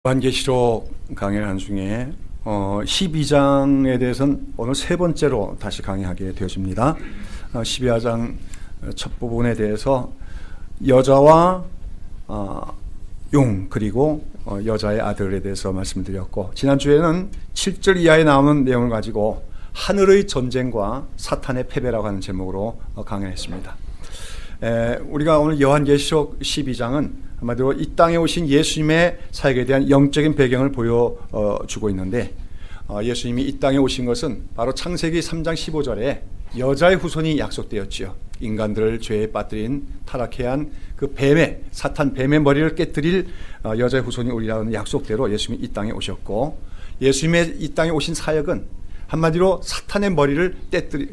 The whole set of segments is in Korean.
요한계시록 강의하는 중에 12장에 대해서는 오늘 세 번째로 다시 강의하게 되어집니다. 12장 첫 부분에 대해서 여자와 용 그리고 여자의 아들에 대해서 말씀드렸고, 지난주에는 7절 이하에 나오는 내용을 가지고 하늘의 전쟁과 사탄의 패배라고 하는 제목으로 강의했습니다. 우리가 오늘 요한계시록 12장은 한마디로 이 땅에 오신 예수님의 사역에 대한 영적인 배경을 보여주고 있는데, 예수님이 이 땅에 오신 것은 바로 창세기 3장 15절에 여자의 후손이 약속되었지요. 인간들을 죄에 빠뜨린 타락해한 그 사탄 뱀의 머리를 깨뜨릴 여자의 후손이 오리라는 약속대로 예수님이 이 땅에 오셨고, 예수님의 이 땅에 오신 사역은 한마디로 사탄의 머리를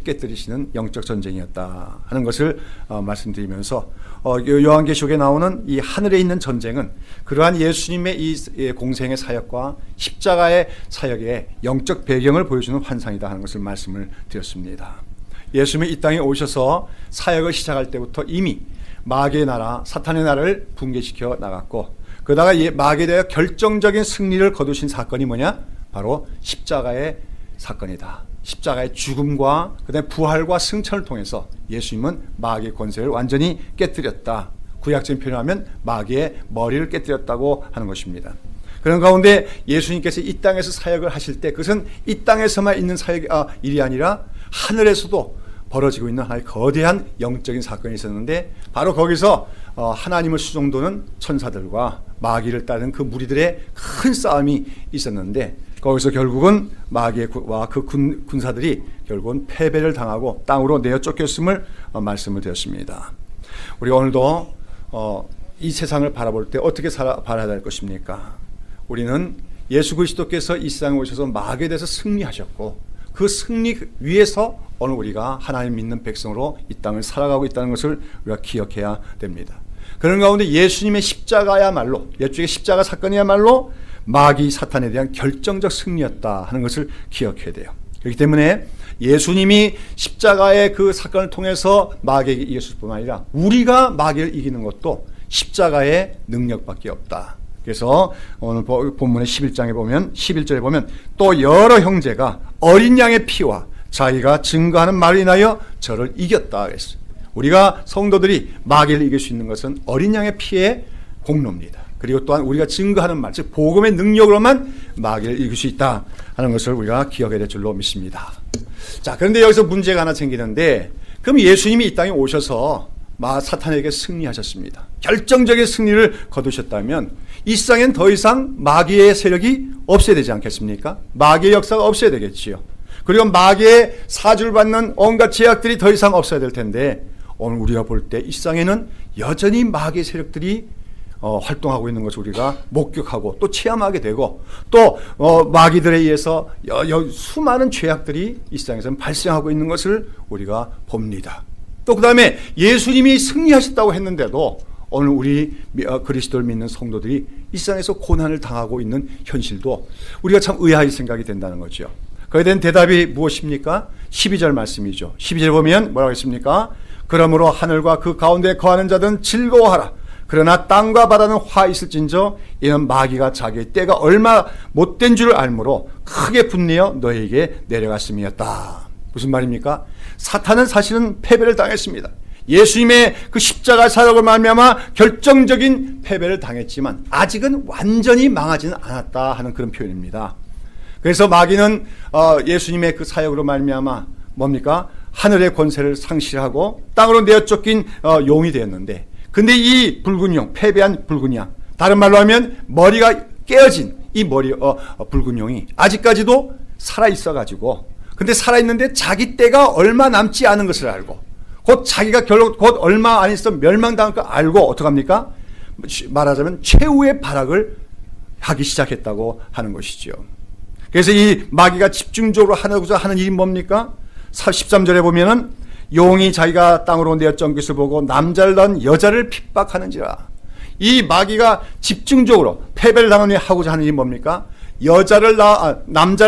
깨뜨리시는 영적 전쟁이었다 하는 것을 말씀드리면서, 요한계시록에 나오는 이 하늘에 있는 전쟁은 그러한 예수님의 이 공생의 사역과 십자가의 사역의 영적 배경을 보여주는 환상이다 하는 것을 말씀을 드렸습니다. 예수님이 이 땅에 오셔서 사역을 시작할 때부터 이미 마귀의 나라, 사탄의 나라를 붕괴시켜 나갔고, 그러다가 마귀에 대해 결정적인 승리를 거두신 사건이 뭐냐? 바로 십자가의 사건이다. 십자가의 죽음과 그다음에 부활과 승천을 통해서 예수님은 마귀의 권세를 완전히 깨뜨렸다. 구약적인 표현하면 마귀의 머리를 깨뜨렸다고 하는 것입니다. 그런 가운데 예수님께서 이 땅에서 사역을 하실 때 그것은 이 땅에서만 있는 일이 아니라 하늘에서도 벌어지고 있는 하나의 거대한 영적인 사건이 있었는데, 바로 거기서 하나님을 수종도는 천사들과 마귀를 따르는 그 무리들의 큰 싸움이 있었는데, 거기서 결국은 마귀와 그 군사들이 결국은 패배를 당하고 땅으로 내어 쫓겼음을 말씀을 드렸습니다. 우리 오늘도 이 세상을 바라볼 때 어떻게 바라야 될 것입니까? 우리는 예수 그리스도께서 이 세상에 오셔서 마귀에 대해서 승리하셨고, 그 승리 위에서 오늘 우리가 하나님 믿는 백성으로 이 땅을 살아가고 있다는 것을 우리가 기억해야 됩니다. 그런 가운데 예수님의 십자가야말로, 일종의 십자가 사건이야말로 마귀 사탄에 대한 결정적 승리였다 하는 것을 기억해야 돼요. 그렇기 때문에 예수님이 십자가의 그 사건을 통해서 마귀에게 이겼을 뿐만 아니라 우리가 마귀를 이기는 것도 십자가의 능력밖에 없다. 그래서 오늘 본문의 11장에 보면, 11절에 보면 또 여러 형제가 어린 양의 피와 자기가 증거하는 말로 인하여 저를 이겼다 그랬어요. 우리가 성도들이 마귀를 이길 수 있는 것은 어린 양의 피의 공로입니다. 그리고 또한 우리가 증거하는 말, 즉 복음의 능력으로만 마귀를 이길 수 있다 하는 것을 우리가 기억해야 될 줄로 믿습니다. 자, 그런데 여기서 문제가 하나 생기는데, 그럼 예수님이 이 땅에 오셔서 사탄에게 승리하셨습니다. 결정적인 승리를 거두셨다면 이 세상엔 더 이상 마귀의 세력이 없어야 되지 않겠습니까? 마귀의 역사가 없어야 되겠지요. 그리고 마귀의 사주를 받는 온갖 제약들이 더 이상 없어야 될 텐데, 오늘 우리가 볼 때 이 세상에는 여전히 마귀의 세력들이 활동하고 있는 것을 우리가 목격하고 또 체험하게 되고, 또 마귀들에 의해서 수많은 죄악들이 이 세상에서는 발생하고 있는 것을 우리가 봅니다. 또 그 다음에 예수님이 승리하셨다고 했는데도 오늘 우리 그리스도를 믿는 성도들이 이 세상에서 고난을 당하고 있는 현실도 우리가 참 의아하게 생각이 된다는 거죠. 그에 대한 대답이 무엇입니까? 12절 말씀이죠. 12절 보면 뭐라고 했습니까? 그러므로 하늘과 그 가운데 거하는 자들은 즐거워하라. 그러나 땅과 바다는 화 있을진저 이는 마귀가 자기의 때가 얼마 못된 줄을 알므로 크게 분내어 너에게 내려갔음이었다. 무슨 말입니까? 사탄은 사실은 패배를 당했습니다. 예수님의 그 십자가 사역을 말미암아 결정적인 패배를 당했지만 아직은 완전히 망하지는 않았다 하는 그런 표현입니다. 그래서 마귀는 예수님의 그 사역으로 말미암아 뭡니까? 하늘의 권세를 상실하고 땅으로 내어 쫓긴 용이 되었는데, 근데 이 붉은 용, 패배한 붉은 양, 다른 말로 하면 머리가 깨어진 이 붉은 용이 아직까지도 살아있어가지고, 근데 살아있는데 자기 때가 얼마 남지 않은 것을 알고, 곧 자기가 곧 얼마 안 있어 멸망당할 걸 알고 어떡합니까? 말하자면 최후의 발악을 하기 시작했다고 하는 것이죠. 그래서 이 마귀가 집중적으로 하고자 하는 일이 뭡니까? 13절에 보면은 용이 자기가 땅으로 내어 쫓긴 것을 보고 남자를 낳은 여자를 핍박하는지라. 이 마귀가 집중적으로 패배를 당하니 하고자 하는 일이 뭡니까? 남자를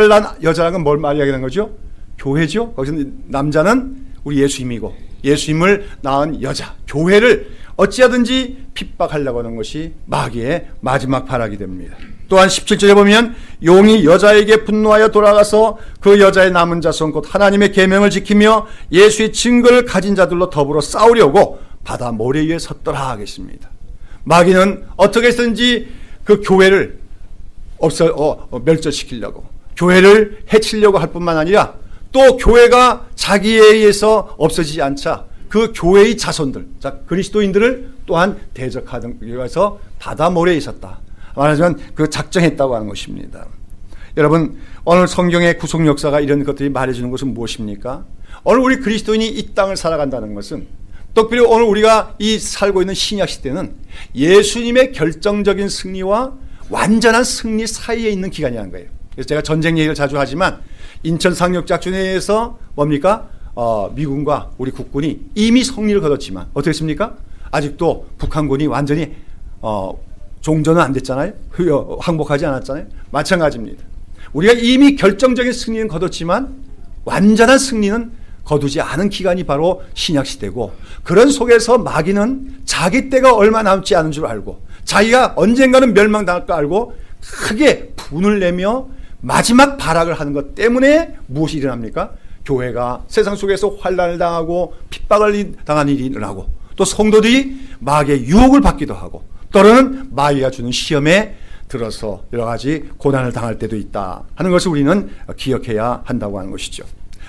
낳은 여자라는 건 뭘 말이야기하는 거죠? 교회죠. 거기서 남자는 우리 예수님이고 예수님을 낳은 여자, 교회를 어찌하든지 핍박하려고 하는 것이 마귀의 마지막 발악이 됩니다. 또한 17절에 보면 용이 여자에게 분노하여 돌아가서 그 여자의 남은 자손 곧 하나님의 계명을 지키며 예수의 증거를 가진 자들로 더불어 싸우려고 바다 모래 위에 섰더라 하겠습니다. 마귀는 어떻게 해서든지 그 교회를 멸절시키려고, 교회를 해치려고 할 뿐만 아니라 또 교회가 자기에 의해서 없어지지 않자 그 교회의 자손들, 자 그리스도인들을 또한 대적하기 위해서 바다 모래에 있었다. 말하자면 그 작정했다고 하는 것입니다. 여러분, 오늘 성경의 구속 역사가 이런 것들이 말해주는 것은 무엇입니까? 오늘 우리 그리스도인이 이 땅을 살아간다는 것은, 특별히 오늘 우리가 이 살고 있는 신약 시대는 예수님의 결정적인 승리와 완전한 승리 사이에 있는 기간이라는 거예요. 그래서 제가 전쟁 얘기를 자주 하지만 인천 상륙작전에 의해서 뭡니까? 미군과 우리 국군이 이미 승리를 거뒀지만 어떻게 했습니까? 아직도 북한군이 완전히 종전은 안 됐잖아요. 항복하지 않았잖아요. 마찬가지입니다. 우리가 이미 결정적인 승리는 거뒀지만 완전한 승리는 거두지 않은 기간이 바로 신약시대고, 그런 속에서 마귀는 자기 때가 얼마 남지 않은 줄 알고 자기가 언젠가는 멸망당할 걸 알고 크게 분을 내며 마지막 발악을 하는 것 때문에 무엇이 일어납니까? 교회가 세상 속에서 환난을 당하고 핍박을 당하는 일이 일어나고, 또 성도들이 마귀의 유혹을 받기도 하고, 또는 마귀가 주는 시험에 들어서 여러 가지 고난을 당할 때도 있다 하는 것을 우리는 기억해야 한다고 하는 것이죠.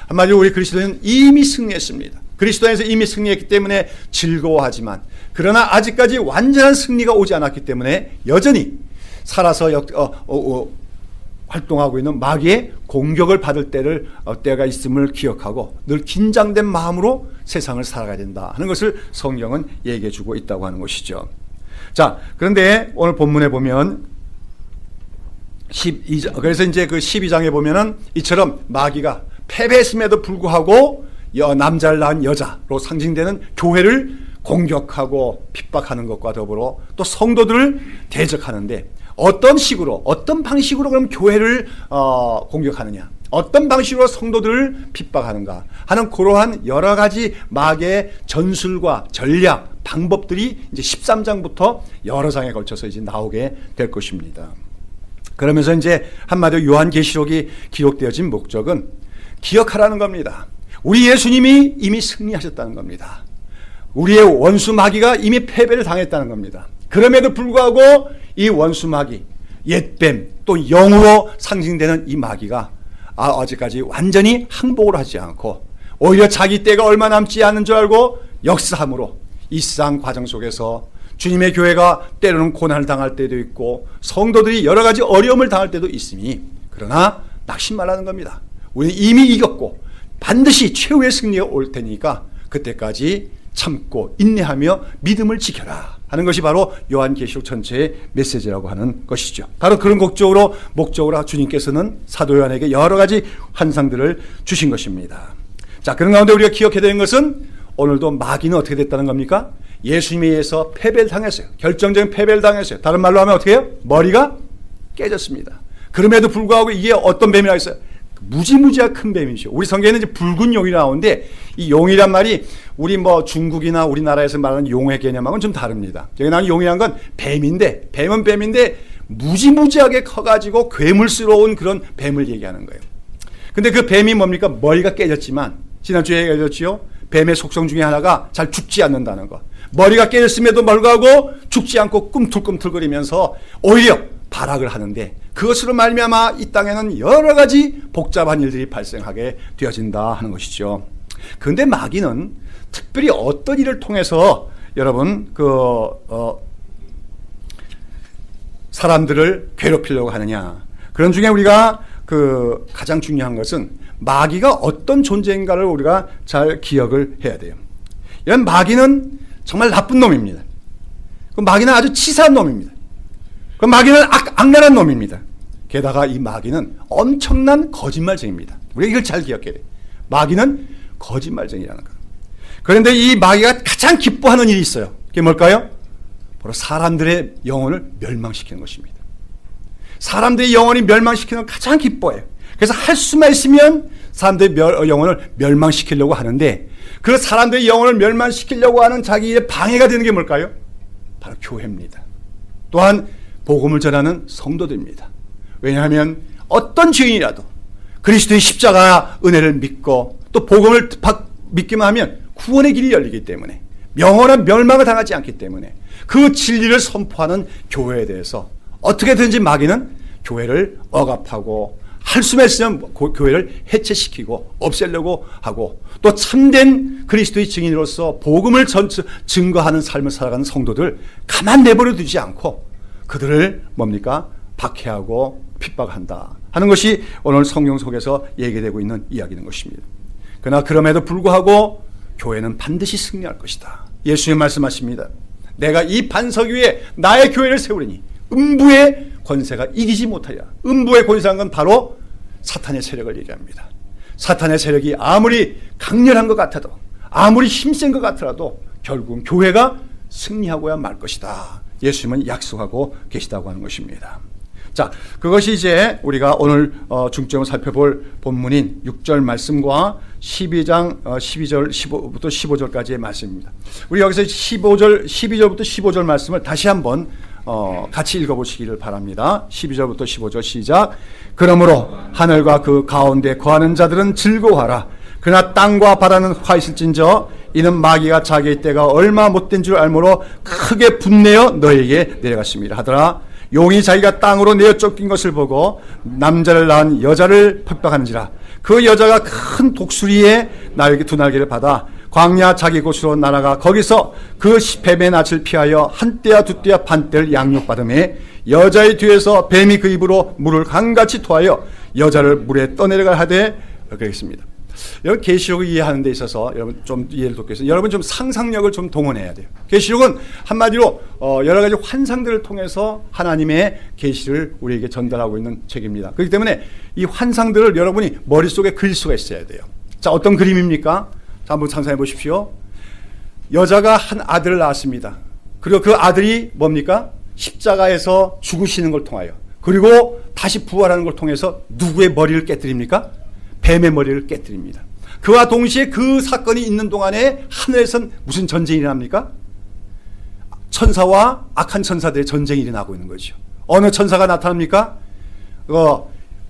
한마디로 우리 그리스도인은 이미 승리했습니다. 그리스도 안에서 이미 승리했기 때문에 즐거워하지만, 그러나 아직까지 완전한 승리가 오지 않았기 때문에 여전히 살아서 활동하고 있는 마귀의 공격을 받을 때가 있음을 기억하고 늘 긴장된 마음으로 세상을 살아가야 된다 하는 것을 성경은 얘기해 주고 있다고 하는 것이죠. 자, 그런데 오늘 본문에 보면 12장, 그래서 이제 그 12장에 보면은 이처럼 마귀가 패배했음에도 불구하고 남자를 낳은 여자로 상징되는 교회를 공격하고 핍박하는 것과 더불어 또 성도들을 대적하는데, 어떤 식으로, 어떤 방식으로 그럼 교회를 공격하느냐, 어떤 방식으로 성도들을 핍박하는가 하는 그러한 여러 가지 마귀의 전술과 전략, 방법들이 이제 13장부터 여러 장에 걸쳐서 이제 나오게 될 것입니다. 그러면서 이제 한마디로 요한계시록이 기록되어진 목적은 기억하라는 겁니다. 우리 예수님이 이미 승리하셨다는 겁니다. 우리의 원수 마귀가 이미 패배를 당했다는 겁니다. 그럼에도 불구하고 이 원수 마귀, 옛뱀, 또 영으로 상징되는 이 마귀가 아직까지 완전히 항복을 하지 않고 오히려 자기 때가 얼마 남지 않은 줄 알고 역사함으로 이 세상 과정 속에서 주님의 교회가 때로는 고난을 당할 때도 있고 성도들이 여러 가지 어려움을 당할 때도 있으니, 그러나 낙심 말라는 겁니다. 우리는 이미 이겼고 반드시 최후의 승리가 올 테니까 그때까지 참고 인내하며 믿음을 지켜라 하는 것이 바로 요한계시록 전체의 메시지라고 하는 것이죠. 바로 그런 목적으로 주님께서는 사도 요한에게 여러 가지 환상들을 주신 것입니다. 자, 그런 가운데 우리가 기억해야 되는 것은 오늘도 마귀는 어떻게 됐다는 겁니까? 예수님에 의해서 패배를 당했어요. 결정적인 패배를 당했어요. 다른 말로 하면 어떻게 해요? 머리가 깨졌습니다. 그럼에도 불구하고 이게 어떤 뱀이라고 했어요? 무지무지한 큰 뱀이죠. 우리 성경에는 이제 붉은 용이 나오는데, 이 용이란 말이 우리 중국이나 우리나라에서 말하는 용의 개념하고는 좀 다릅니다. 여기 나오는 용이란 건 뱀인데, 뱀은 뱀인데 무지무지하게 커가지고 괴물스러운 그런 뱀을 얘기하는 거예요. 근데 그 뱀이 뭡니까? 머리가 깨졌지만, 지난주에 얘기했죠. 뱀의 속성 중에 하나가 잘 죽지 않는다는 거. 머리가 깨졌음에도 불구하고 죽지 않고 꿈틀꿈틀거리면서 오히려 발악을 하는데, 그것으로 말미암아 이 땅에는 여러 가지 복잡한 일들이 발생하게 되어진다 하는 것이죠. 그런데 마귀는 특별히 어떤 일을 통해서 여러분 사람들을 괴롭히려고 하느냐, 그런 중에 우리가 가장 중요한 것은 마귀가 어떤 존재인가를 우리가 잘 기억을 해야 돼요. 이런 마귀는 정말 나쁜 놈입니다. 그 마귀는 아주 치사한 놈입니다. 그 마귀는 악랄한 놈입니다. 게다가 이 마귀는 엄청난 거짓말쟁이입니다. 우리가 이걸 잘 기억해야 돼요. 마귀는 거짓말쟁이라는 것. 그런데 이 마귀가 가장 기뻐하는 일이 있어요. 그게 뭘까요? 바로 사람들의 영혼을 멸망시키는 것입니다. 사람들의 영혼이 멸망시키는 걸 가장 기뻐해요. 그래서 할 수만 있으면 사람들의 영혼을 멸망시키려고 하는데, 그 사람들의 영혼을 멸망시키려고 하는 자기의 방해가 되는 게 뭘까요? 바로 교회입니다. 또한 복음을 전하는 성도들입니다. 왜냐하면 어떤 죄인이라도 그리스도의 십자가 은혜를 믿고 또 복음을 믿기만 하면 구원의 길이 열리기 때문에, 영원한 멸망을 당하지 않기 때문에, 그 진리를 선포하는 교회에 대해서 어떻게든지 마귀는 교회를 억압하고 할 수만 있으면 교회를 해체시키고 없애려고 하고, 또 참된 그리스도의 증인으로서 복음을 증거하는 삶을 살아가는 성도들 가만 내버려 두지 않고 그들을 뭡니까? 박해하고 핍박한다 하는 것이 오늘 성경 속에서 얘기되고 있는 이야기인 것입니다. 그러나 그럼에도 불구하고 교회는 반드시 승리할 것이다. 예수님 말씀하십니다. 내가 이 반석 위에 나의 교회를 세우리니 음부의 권세가 이기지 못하리라. 음부의 권세한 건 바로 사탄의 세력을 얘기합니다. 사탄의 세력이 아무리 강렬한 것 같아도, 아무리 힘센 것 같더라도 결국은 교회가 승리하고야 말 것이다. 예수님은 약속하고 계시다고 하는 것입니다. 자, 그것이 이제 우리가 오늘 중점을 살펴볼 본문인 6절 말씀과 12장 12절 15부터 15절까지의 말씀입니다. 우리 여기서 12절부터 15절 말씀을 다시 한번 같이 읽어보시기를 바랍니다. 12절부터 15절 시작. 그러므로 하늘과 그 가운데 거하는 자들은 즐거워하라. 그러나 땅과 바다는 화 있을진저 이는 마귀가 자기의 때가 얼마 못된 줄 알므로 크게 분내어 너에게 내려갔습니다 하더라. 용이 자기가 땅으로 내어 쫓긴 것을 보고 남자를 낳은 여자를 핍박하는지라. 그 여자가 큰 독수리의 날개 두 날개를 받아 광야 자기 곳으로 날아가 거기서 그 뱀의 낯을 피하여 한때야 두때야 반때를 양육받음에 여자의 뒤에서 뱀이 그 입으로 물을 강같이 토하여 여자를 물에 떠내려가 하되 그랬습니다. 여러분, 계시록을 이해하는 데 있어서 여러분 좀 이해를 돕기 위해서 여러분 좀 상상력을 좀 동원해야 돼요. 계시록은 한마디로 여러 가지 환상들을 통해서 하나님의 계시를 우리에게 전달하고 있는 책입니다. 그렇기 때문에 이 환상들을 여러분이 머릿속에 그릴 수가 있어야 돼요. 자, 어떤 그림입니까? 자, 한번 상상해 보십시오. 여자가 한 아들을 낳았습니다. 그리고 그 아들이 뭡니까? 십자가에서 죽으시는 걸 통하여, 그리고 다시 부활하는 걸 통해서 누구의 머리를 깨뜨립니까? 뱀의 머리를 깨뜨립니다. 그와 동시에 그 사건이 있는 동안에 하늘에선 무슨 전쟁이 일어납니까? 천사와 악한 천사들의 전쟁이 일어나고 있는 거죠. 어느 천사가 나타납니까?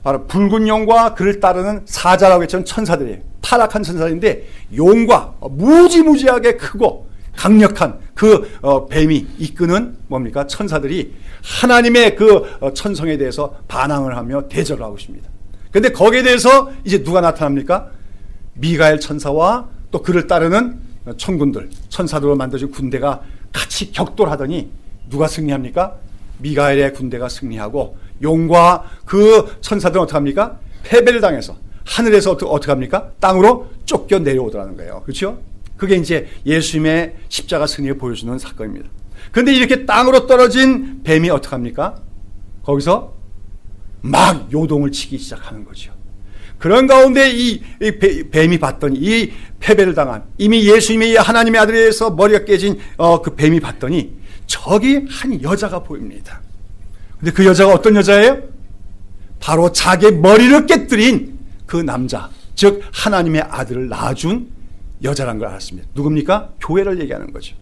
바로 붉은 용과 그를 따르는 사자라고 했던 천사들이에요. 타락한 천사인데 용과 무지무지하게 크고 강력한 그 뱀이 이끄는 뭡니까? 천사들이 하나님의 그 천성에 대해서 반항을 하며 대절을 하고 있습니다. 근데 거기에 대해서 이제 누가 나타납니까? 미가엘 천사와 또 그를 따르는 천군들, 천사들로 만들어진 군대가 같이 격돌하더니 누가 승리합니까? 미가엘의 군대가 승리하고 용과 그 천사들은 어떻게 합니까? 패배를 당해서 하늘에서 어떻게 합니까? 땅으로 쫓겨 내려오더라는 거예요. 그렇죠? 그게 이제 예수님의 십자가 승리를 보여주는 사건입니다. 그런데 이렇게 땅으로 떨어진 뱀이 어떻게 합니까? 거기서 막 요동을 치기 시작하는 거죠. 그런 가운데 이 뱀이 봤더니, 이 패배를 당한 이미 예수님의 하나님의 아들에서 머리가 깨진 그 뱀이 봤더니 저기 한 여자가 보입니다. 근데 그 여자가 어떤 여자예요? 바로 자기의 머리를 깨뜨린 그 남자, 즉 하나님의 아들을 낳아준 여자란 걸 알았습니다. 누굽니까? 교회를 얘기하는 거죠.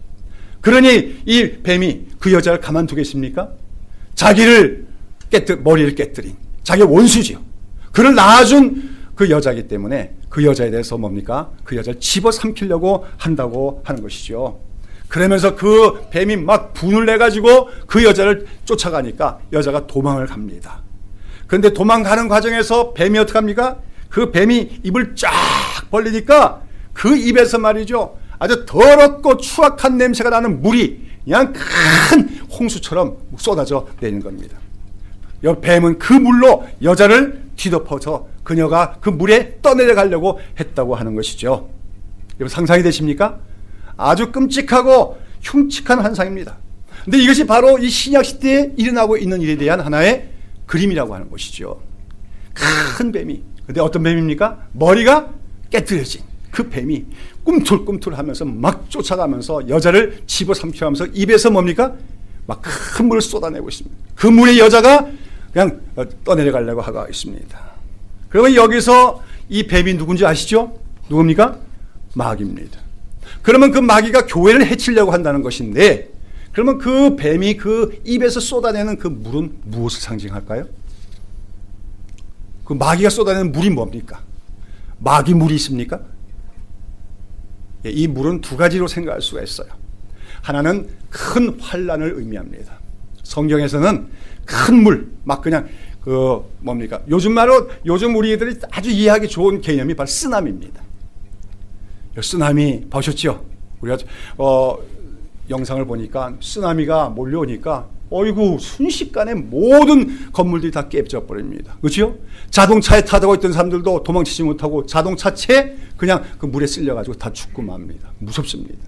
그러니 이 뱀이 그 여자를 가만두겠습니까? 자기를 머리를 깨뜨린 자기의 원수지요. 그를 낳아준 그 여자이기 때문에 그 여자에 대해서 뭡니까? 그 여자를 집어삼키려고 한다고 하는 것이죠. 그러면서 그 뱀이 막 분을 내가지고 그 여자를 쫓아가니까 여자가 도망을 갑니다. 그런데 도망가는 과정에서 뱀이 어떻게 합니까? 그 뱀이 입을 쫙 벌리니까 그 입에서 말이죠, 아주 더럽고 추악한 냄새가 나는 물이 그냥 큰 홍수처럼 쏟아져 내리는 겁니다. 뱀은 그 물로 여자를 뒤덮어서 그녀가 그 물에 떠내려가려고 했다고 하는 것이죠. 여러분 상상이 되십니까? 아주 끔찍하고 흉측한 환상입니다. 근데 이것이 바로 이 신약 시대에 일어나고 있는 일에 대한 하나의 그림이라고 하는 것이죠. 큰 뱀이, 근데 어떤 뱀입니까? 머리가 깨뜨려진 그 뱀이 꿈틀꿈틀하면서 막 쫓아가면서 여자를 집어삼켜가면서 입에서 뭡니까? 막 큰 물을 쏟아내고 있습니다. 그 물에 여자가 그냥 떠내려가려고 하고 있습니다. 그러면 여기서 이 뱀이 누군지 아시죠? 누굽니까? 마귀입니다. 그러면 그 마귀가 교회를 해치려고 한다는 것인데, 그러면 그 뱀이 그 입에서 쏟아내는 그 물은 무엇을 상징할까요? 그 마귀가 쏟아내는 물이 뭡니까? 마귀 물이 있습니까? 이 물은 두 가지로 생각할 수가 있어요. 하나는 큰 환란을 의미합니다. 성경에서는 큰 물, 막 그냥 뭡니까? 요즘 우리들이 아주 이해하기 좋은 개념이 바로 쓰나미입니다. 쓰나미 보셨죠? 우리가 영상을 보니까 쓰나미가 몰려오니까 어이구 순식간에 모든 건물들이 다 깨져 버립니다. 그렇죠? 자동차에 타고 있던 사람들도 도망치지 못하고 자동차채 그냥 그 물에 쓸려가지고 다 죽고 맙니다. 무섭습니다.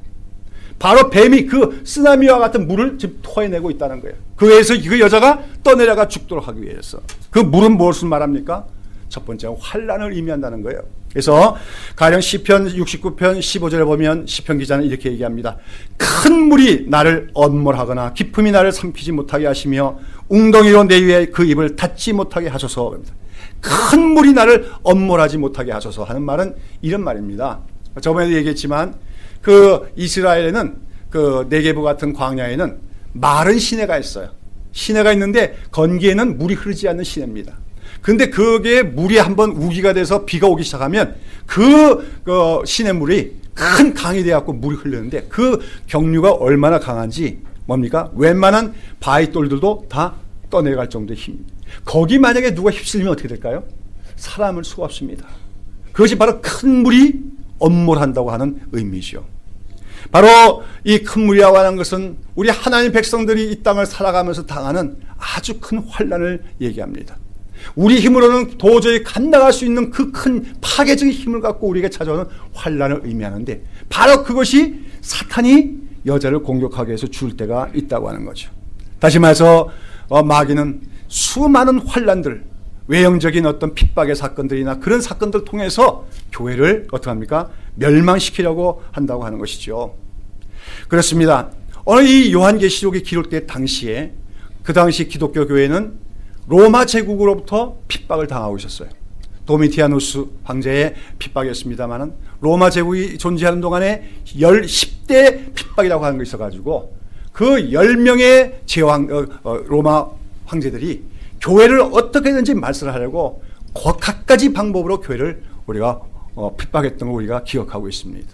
바로 뱀이 그 쓰나미와 같은 물을 지금 토해내고 있다는 거예요. 그래서 그 여자가 떠내려가 죽도록 하기 위해서. 그 물은 무엇을 말합니까? 첫 번째 환란을 의미한다는 거예요. 그래서 가령 시편 69편 15절에 보면 시편 기자는 이렇게 얘기합니다. 큰 물이 나를 엄몰하거나 깊음이 나를 삼키지 못하게 하시며 웅덩이로 내 위에 그 입을 닫지 못하게 하소서. 큰 물이 나를 엄몰하지 못하게 하소서 하는 말은 이런 말입니다. 저번에도 얘기했지만 그 이스라엘에는 그 네게브 같은 광야에는 마른 시내가 있어요. 시내가 있는데 건기에는 물이 흐르지 않는 시내입니다. 근데 그게 물이 한번 우기가 돼서 비가 오기 시작하면 그 시냇물이 큰 강이 되어갖고 물이 흐르는데 그 경류가 얼마나 강한지 뭡니까? 웬만한 바위돌들도 다 떠내려갈 정도의 힘입니다. 거기 만약에 누가 휩쓸리면 어떻게 될까요? 사람을 수없습니다. 그것이 바로 큰 물이 엄몰한다고 하는 의미죠. 바로 이 큰 물이라고 하는 것은 우리 하나님 백성들이 이 땅을 살아가면서 당하는 아주 큰 환난을 얘기합니다. 우리 힘으로는 도저히 감당할 수 있는 그 큰 파괴적인 힘을 갖고 우리에게 찾아오는 환난을 의미하는데 바로 그것이 사탄이 여자를 공격하기 위해서 줄 때가 있다고 하는 거죠. 다시 말해서 마귀는 수많은 환난들, 외형적인 어떤 핍박의 사건들이나 그런 사건들 통해서 교회를 어떻게 합니까? 멸망시키려고 한다고 하는 것이죠. 그렇습니다. 어느 이 요한계시록이 기록될 당시에 그 당시 기독교 교회는 로마 제국으로부터 핍박을 당하고 있었어요. 도미티아누스 황제의 핍박이었습니다만은 로마 제국이 존재하는 동안에 10대 핍박이라고 하는 게 있어가지고 그 10명의 로마 황제들이 교회를 어떻게든지 말살하려고 각가지 방법으로 교회를 우리가 핍박했던 걸 우리가 기억하고 있습니다.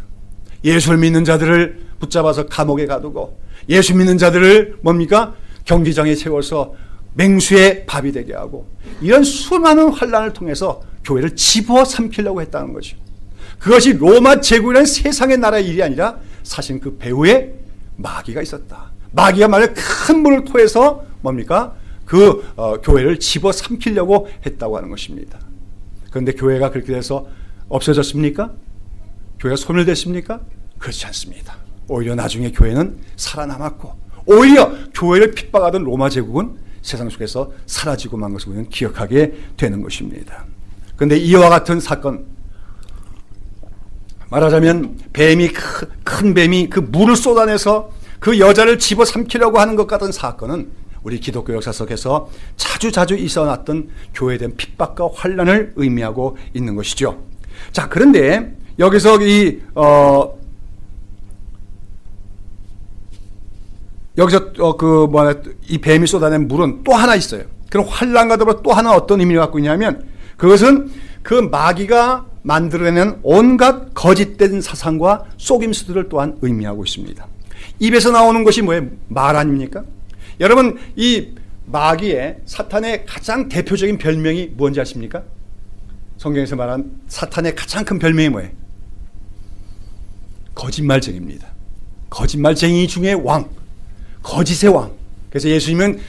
예수를 믿는 자들을 붙잡아서 감옥에 가두고 예수 믿는 자들을 뭡니까? 경기장에 세워서 맹수의 밥이 되게 하고 이런 수많은 환난을 통해서 교회를 집어삼키려고 했다는 거죠. 그것이 로마 제국이라는 세상의 나라의 일이 아니라 사실 그 배후에 마귀가 있었다. 마귀가 만약 큰 물을 토해서 뭡니까? 교회를 집어삼키려고 했다고 하는 것입니다. 그런데 교회가 그렇게 돼서 없어졌습니까? 교회가 소멸됐습니까? 그렇지 않습니다. 오히려 나중에 교회는 살아남았고 오히려 교회를 핍박하던 로마 제국은 세상 속에서 사라지고 만 것을 우리는 기억하게 되는 것입니다. 그런데 이와 같은 사건, 말하자면 큰 뱀이 그 물을 쏟아내서 그 여자를 집어삼키려고 하는 것 같은 사건은 우리 기독교 역사 속에서 자주 있어왔던 교회에 대한 핍박과 환난을 의미하고 있는 것이죠. 자, 그런데 여기서 이 뱀이 쏟아낸 물은 또 하나 있어요. 그럼 환난과 더불어 또 하나 어떤 의미를 갖고 있냐면 그것은 그 마귀가 만들어내는 온갖 거짓된 사상과 속임수들을 또한 의미하고 있습니다. 입에서 나오는 것이 뭐예요? 말 아닙니까? 여러분, 이 마귀의 사탄의 가장 대표적인 별명이 뭔지 아십니까? 성경에서 말한 사탄의 가장 큰 별명이 뭐예요? 거짓말쟁이입니다. 거짓말쟁이 중에 왕, 거짓의 왕. 그래서 예수님은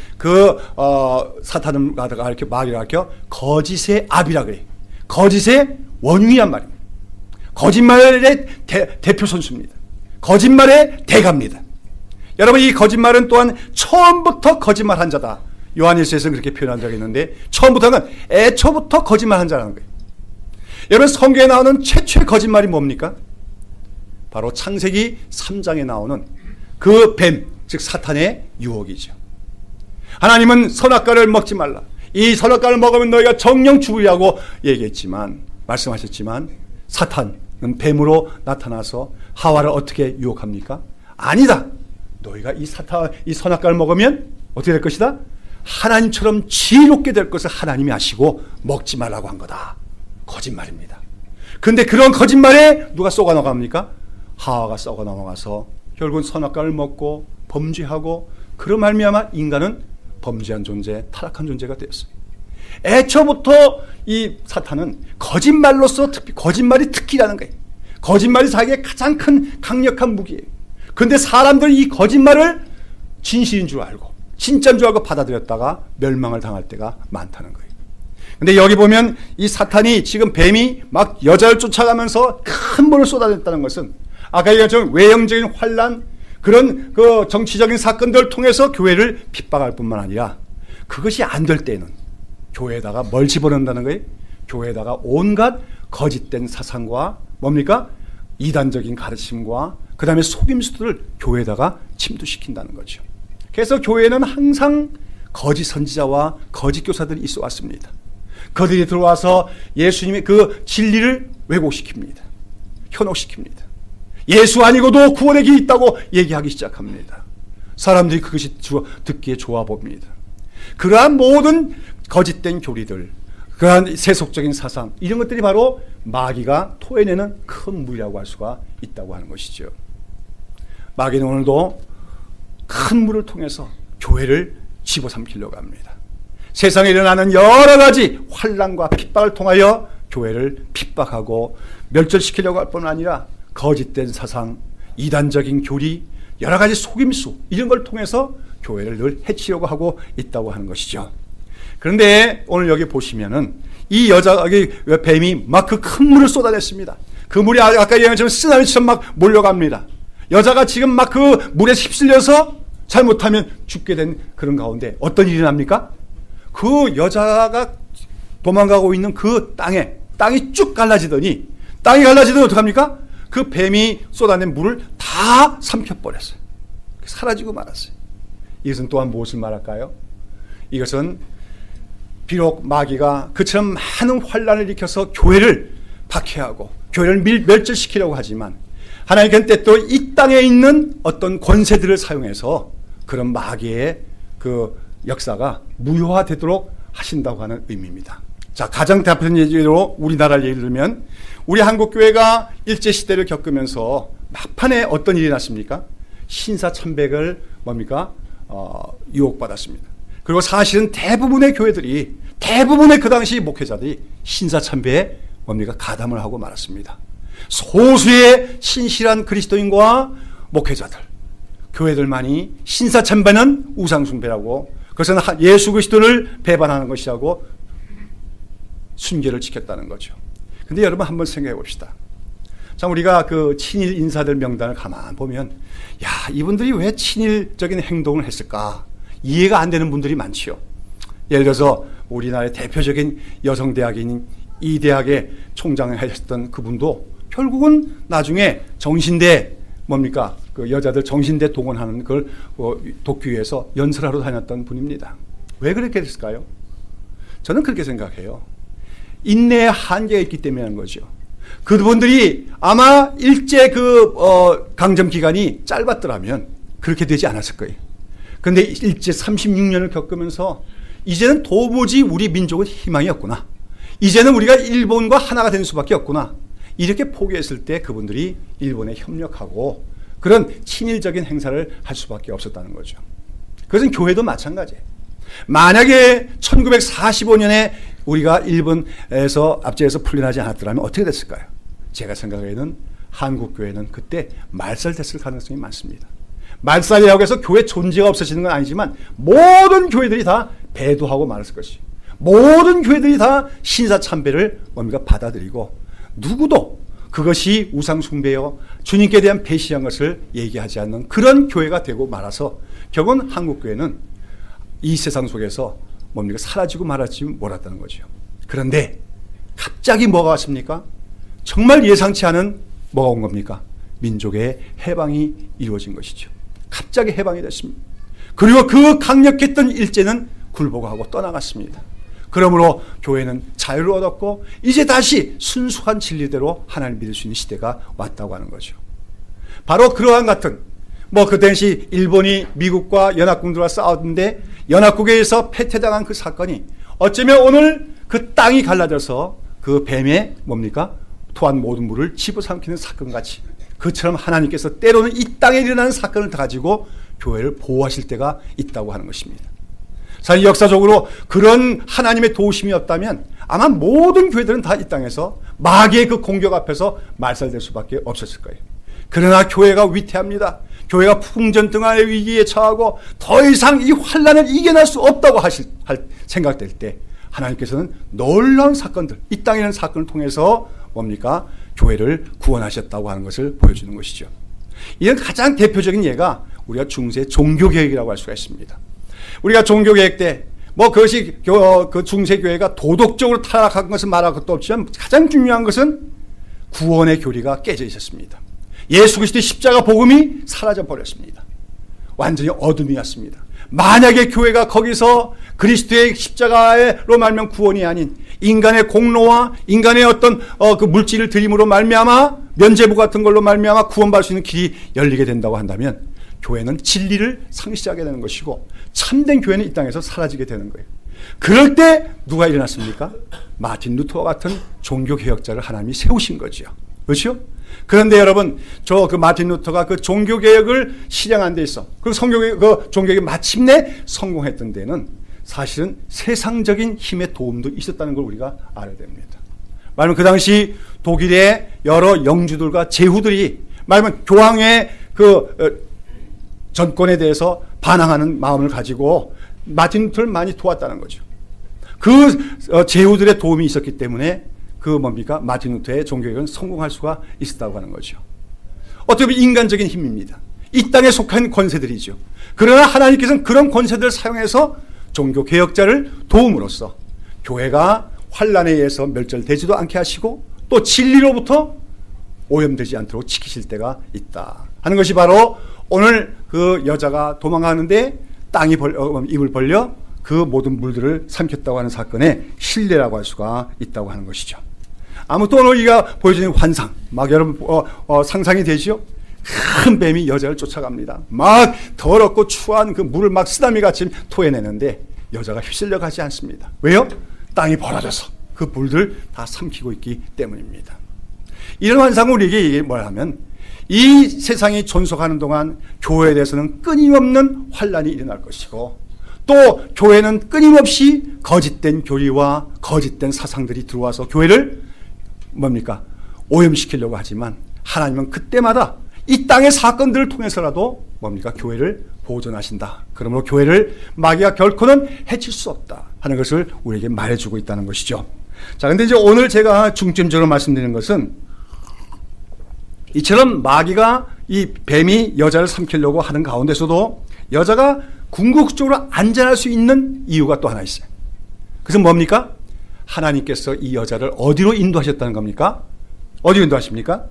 사탄을 가르쳐 마귀를 가르쳐 거짓의 압이라 그래요. 거짓의 원흉이란 말입니다. 거짓말의 대표 선수입니다. 거짓말의 대가입니다. 여러분, 이 거짓말은 또한 처음부터 거짓말한 자다. 요한일서에서는 그렇게 표현한 적이 있는데 처음부터는 애초부터 거짓말한 자라는 거예요. 여러분, 성경에 나오는 최초의 거짓말이 뭡니까? 바로 창세기 3장에 나오는 그 뱀, 즉 사탄의 유혹이죠. 하나님은 선악과를 먹지 말라. 이 선악과를 먹으면 너희가 정령 죽으리라고 얘기했지만 말씀하셨지만 사탄은 뱀으로 나타나서 하와를 어떻게 유혹합니까? 아니다. 너희가 이 선악과를 먹으면 어떻게 될 것이다? 하나님처럼 지혜롭게 될 것을 하나님이 아시고 먹지 말라고 한 거다. 거짓말입니다. 그런데 그런 거짓말에 누가 쏘가 넘어갑니까? 하와가 쏘가 넘어가서 결국은 선악과를 먹고 범죄하고 그로 말미암아 인간은 범죄한 존재, 타락한 존재가 되었어요. 애초부터 이 사탄은 거짓말로서 거짓말이 특기라는 거예요. 거짓말이 자기의 가장 큰 강력한 무기예요. 그런데 사람들이 이 거짓말을 진실인 줄 알고 진짜인 줄 알고 받아들였다가 멸망을 당할 때가 많다는 거예요. 근데 여기 보면 이 사탄이 지금 뱀이 막 여자를 쫓아가면서 큰 물을 쏟아냈다는 것은 아까 얘기한 외형적인 환란 그런 그 정치적인 사건들을 통해서 교회를 핍박할 뿐만 아니라 그것이 안 될 때는 교회에다가 뭘 집어넣는다는 거예요? 교회에다가 온갖 거짓된 사상과 뭡니까? 이단적인 가르침과 그 다음에 속임수들을 교회에다가 침투시킨다는 거죠. 그래서 교회는 항상 거짓 선지자와 거짓 교사들이 있어 왔습니다. 그들이 들어와서 예수님의 그 진리를 왜곡시킵니다. 현혹시킵니다. 예수 아니고도 구원의 길이 있다고 얘기하기 시작합니다. 사람들이 그것이 듣기에 좋아 봅니다. 그러한 모든 거짓된 교리들, 그러한 세속적인 사상, 이런 것들이 바로 마귀가 토해내는 큰 물이라고 할 수가 있다고 하는 것이죠. 마귀는 오늘도 큰 물을 통해서 교회를 집어삼키려고 합니다. 세상에 일어나는 여러 가지 환난과 핍박을 통하여 교회를 핍박하고 멸절시키려고 할 뿐 아니라 거짓된 사상, 이단적인 교리, 여러 가지 속임수 이런 걸 통해서 교회를 늘 해치려고 하고 있다고 하는 것이죠. 그런데 오늘 여기 보시면은 이 뱀이 막 그 큰 물을 쏟아냈습니다. 그 물이 아까 얘기한 것처럼 쓰나미처럼 막 몰려갑니다. 여자가 지금 막 그 물에 휩쓸려서 잘못하면 죽게 된 그런 가운데 어떤 일이 납니까? 그 여자가 도망가고 있는 그 땅이 쭉 갈라지더니 땅이 갈라지더니 어떡합니까? 그 뱀이 쏟아낸 물을 다 삼켜버렸어요. 사라지고 말았어요. 이것은 또한 무엇을 말할까요? 이것은 비록 마귀가 그처럼 많은 환란을 일으켜서 교회를 박해하고 교회를 멸절시키려고 하지만 하나님께는 때또 이 땅에 있는 어떤 권세들을 사용해서 그런 마귀의 그 역사가 무효화되도록 하신다고 하는 의미입니다. 자, 가장 대표적인 예로 우리나라를 예를 들면 우리 한국교회가 일제시대를 겪으면서 막판에 어떤 일이 났습니까? 신사참배를 유혹받았습니다. 그리고 사실은 대부분의 교회들이 대부분의 그 당시 목회자들이 신사참배에 가담을 하고 말았습니다. 소수의 신실한 그리스도인과 목회자들, 교회들만이 신사참배는 우상숭배라고 그것은 예수 그리스도를 배반하는 것이라고 순결을 지켰다는 거죠. 근데 여러분 한번 생각해 봅시다. 참 우리가 그 친일 인사들 명단을 가만 보면 야, 이분들이 왜 친일적인 행동을 했을까? 이해가 안 되는 분들이 많지요. 예를 들어서 우리나라의 대표적인 여성대학인 이 대학의 총장을 하셨던 그분도 결국은 나중에 정신대 그 여자들 정신대 동원하는 그걸 돕기 위해서 연설하러 다녔던 분입니다. 왜 그렇게 됐을까요? 저는 그렇게 생각해요. 인내의 한계가 있기 때문에 거죠. 그분들이 아마 일제 강점 기간이 짧았더라면 그렇게 되지 않았을 거예요. 그런데 일제 36년을 겪으면서 이제는 도무지 우리 민족은 희망이 없구나. 이제는 우리가 일본과 하나가 될 수밖에 없구나. 이렇게 포기했을 때 그분들이 일본에 협력하고 그런 친일적인 행사를 할 수밖에 없었다는 거죠. 그것은 교회도 마찬가지예요. 만약에 1945년에 우리가 일본에서 압제해서 풀려나지 않았더라면 어떻게 됐을까요? 제가 생각에는 한국교회는 그때 말살됐을 가능성이 많습니다. 말살이라고 해서 교회 존재가 없어지는 건 아니지만 모든 교회들이 다 배도하고 말았을 것이에요. 모든 교회들이 다 신사참배를 받아들이고 누구도 그것이 우상숭배요 주님께 대한 배신한 것을 얘기하지 않는 그런 교회가 되고 말아서 결국은 한국교회는 이 세상 속에서 사라지고 말았지 못했다는 거죠. 그런데 갑자기 뭐가 왔습니까? 정말 예상치 않은 뭐가 온 겁니까? 민족의 해방이 이루어진 것이죠. 갑자기 해방이 됐습니다. 그리고 그 강력했던 일제는 굴복하고 떠나갔습니다. 그러므로 교회는 자유를 얻었고 이제 다시 순수한 진리대로 하나님을 믿을 수 있는 시대가 왔다고 하는 거죠. 바로 그러한 같은 그 당시 일본이 미국과 연합군들과 싸웠는데 연합국에서 패퇴당한 그 사건이 어쩌면 오늘 그 땅이 갈라져서 그 뱀의 토한 모든 물을 집어삼키는 사건같이 그처럼 하나님께서 때로는 이 땅에 일어나는 사건을 가지고 교회를 보호하실 때가 있다고 하는 것입니다. 사실 역사적으로 그런 하나님의 도우심이 없다면 아마 모든 교회들은 다 이 땅에서 마귀의 그 공격 앞에서 말살될 수밖에 없었을 거예요. 그러나 교회가 위태합니다. 교회가 풍전등화의 위기에 처하고 더 이상 이 환난을 이겨낼 수 없다고 생각될 때 하나님께서는 놀라운 사건들, 이 땅에 있는 사건을 통해서 교회를 구원하셨다고 하는 것을 보여주는 것이죠. 이런 가장 대표적인 예가 우리가 중세 종교개혁이라고 할 수가 있습니다. 우리가 종교개혁 때 그것이 그 중세교회가 도덕적으로 타락한 것은 말할 것도 없지만 가장 중요한 것은 구원의 교리가 깨져 있었습니다. 예수 그리스도의 십자가 복음이 사라져 버렸습니다. 완전히 어둠이었습니다. 만약에 교회가 거기서 그리스도의 십자가로 말미암아 구원이 아닌 인간의 공로와 인간의 어떤 그 물질을 드림으로 말미암아 면죄부 같은 걸로 말미암아 구원받을 수 있는 길이 열리게 된다고 한다면 교회는 진리를 상실하게 되는 것이고 참된 교회는 이 땅에서 사라지게 되는 거예요. 그럴 때 누가 일어났습니까? 마틴 루터와 같은 종교개혁자를 하나님이 세우신 거죠. 그렇죠? 그런데 여러분, 그 마틴 루터가 그 종교개혁을 실행한 데 있어. 그 종교개혁이 마침내 성공했던 데는 사실은 세상적인 힘의 도움도 있었다는 걸 우리가 알아야 됩니다. 말하면 그 당시 독일의 여러 영주들과 제후들이 말하면 교황의 그 전권에 대해서 반항하는 마음을 가지고 마틴 루터를 많이 도왔다는 거죠. 그 제후들의 도움이 있었기 때문에 마틴 루터의 종교개혁은 성공할 수가 있었다고 하는 거죠. 어떻게 보면 인간적인 힘입니다. 이 땅에 속한 권세들이죠. 그러나 하나님께서는 그런 권세들을 사용해서 종교개혁자를 도움으로써 교회가 환난에 의해서 멸절되지도 않게 하시고 또 진리로부터 오염되지 않도록 지키실 때가 있다 하는 것이 바로 오늘 그 여자가 도망가는데 땅이 입을 벌려 그 모든 물들을 삼켰다고 하는 사건의 신뢰라고 할 수가 있다고 하는 것이죠. 아무튼 오늘 우리가 보여주는 환상, 여러분 상상이 되지요? 큰 뱀이 여자를 쫓아갑니다. 막 더럽고 추한 그 물을 막 쓰나미같이 토해내는데 여자가 휩쓸려 가지 않습니다. 왜요? 땅이 벌어져서 그 물들 다 삼키고 있기 때문입니다. 이런 환상은 우리에게 뭐냐면 이 세상이 존속하는 동안 교회에 대해서는 끊임없는 환난이 일어날 것이고 또 교회는 끊임없이 거짓된 교리와 거짓된 사상들이 들어와서 교회를 오염시키려고 하지만 하나님은 그때마다 이 땅의 사건들을 통해서라도 교회를 보존하신다. 그러므로 교회를 마귀가 결코는 해칠 수 없다 하는 것을 우리에게 말해주고 있다는 것이죠. 자, 근데 이제 오늘 제가 중점적으로 말씀드리는 것은 이처럼 마귀가 이 뱀이 여자를 삼키려고 하는 가운데서도 여자가 궁극적으로 안전할 수 있는 이유가 또 하나 있어요. 그것은 뭡니까? 하나님께서 이 여자를 어디로 인도하셨다는 겁니까? 어디로 인도하십니까?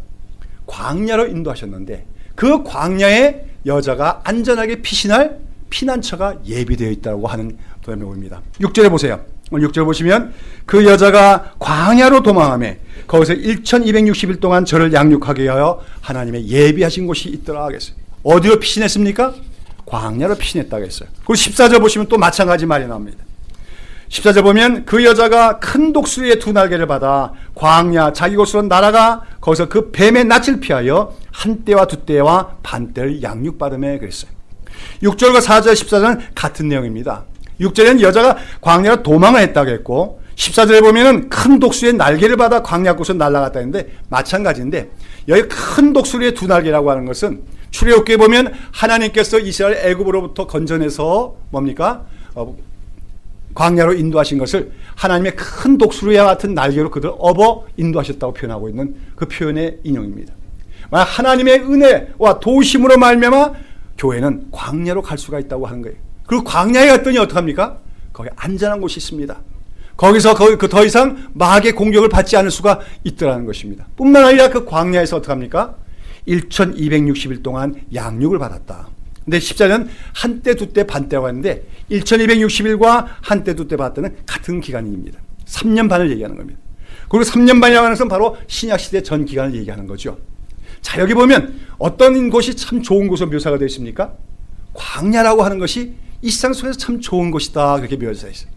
광야로 인도하셨는데 그 광야에 여자가 안전하게 피신할 피난처가 예비되어 있다고 하는 내용입니다. 6절에 보세요. 6절 보시면 그 여자가 광야로 도망하며 거기서 1260일 동안 저를 양육하게 하여 하나님의 예비하신 곳이 있더라 하겠어요. 어디로 피신했습니까? 광야로 피신했다고 했어요. 그리고 14절 보시면 또 마찬가지 말이 나옵니다. 14절 보면 그 여자가 큰 독수리의 두 날개를 받아 광야 자기 곳으로 날아가 거기서 그 뱀의 낯을 피하여 한 떼와 두 떼와 반 떼를 양육받으며 그랬어요. 6절과 4절 14절은 같은 내용입니다. 6절에는 여자가 광야로 도망을 했다고 했고 14절에 보면은 큰 독수리의 날개를 받아 광야 곳으로 날아갔다 했는데 마찬가지인데 여기 큰 독수리의 두 날개라고 하는 것은 출애굽기에 보면 하나님께서 이스라엘 애굽으로부터 건져내서 광야로 인도하신 것을 하나님의 큰 독수리와 같은 날개로 그들을 업어 인도하셨다고 표현하고 있는 그 표현의 인용입니다. 하나님의 은혜와 도우심으로 말미암아 교회는 광야로 갈 수가 있다고 하는 거예요. 그리고 광야에 갔더니 어떡합니까? 거기 안전한 곳이 있습니다. 거기서 더 이상 마귀의 공격을 받지 않을 수가 있더라는 것입니다. 뿐만 아니라 그 광야에서 어떡합니까? 1260일 동안 양육을 받았다. 근데 14년 한때 두때 반때라고 하는데 1260일과 한때 두때 반때는 같은 기간입니다. 3년 반을 얘기하는 겁니다. 그리고 3년 반이라고 하는 것은 바로 신약시대 전 기간을 얘기하는 거죠. 자, 여기 보면 어떤 곳이 참 좋은 곳으로 묘사가 되어 있습니까? 광야라고 하는 것이 일상 속에서 참 좋은 곳이다, 그렇게 묘사되어 있어요.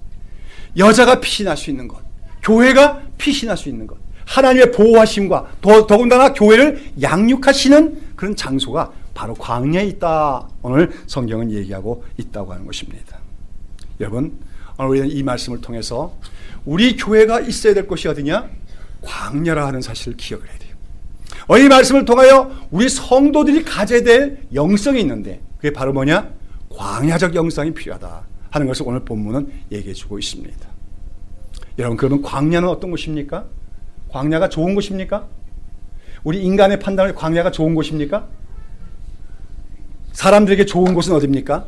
여자가 피신할 수 있는 것, 교회가 피신할 수 있는 것, 하나님의 보호하심과 더군다나 교회를 양육하시는 그런 장소가 바로 광야에 있다. 오늘 성경은 얘기하고 있다고 하는 것입니다. 여러분, 오늘 우리는 이 말씀을 통해서 우리 교회가 있어야 될 곳이 어디냐? 광야라 하는 사실을 기억을 해야 돼요. 이 말씀을 통하여 우리 성도들이 가져야 될 영성이 있는데 그게 바로 뭐냐? 광야적 영성이 필요하다 하는 것을 오늘 본문은 얘기해 주고 있습니다. 여러분, 그러면 광야는 어떤 곳입니까? 광야가 좋은 곳입니까? 우리 인간의 판단을 광야가 좋은 곳입니까? 사람들에게 좋은 곳은 어디입니까?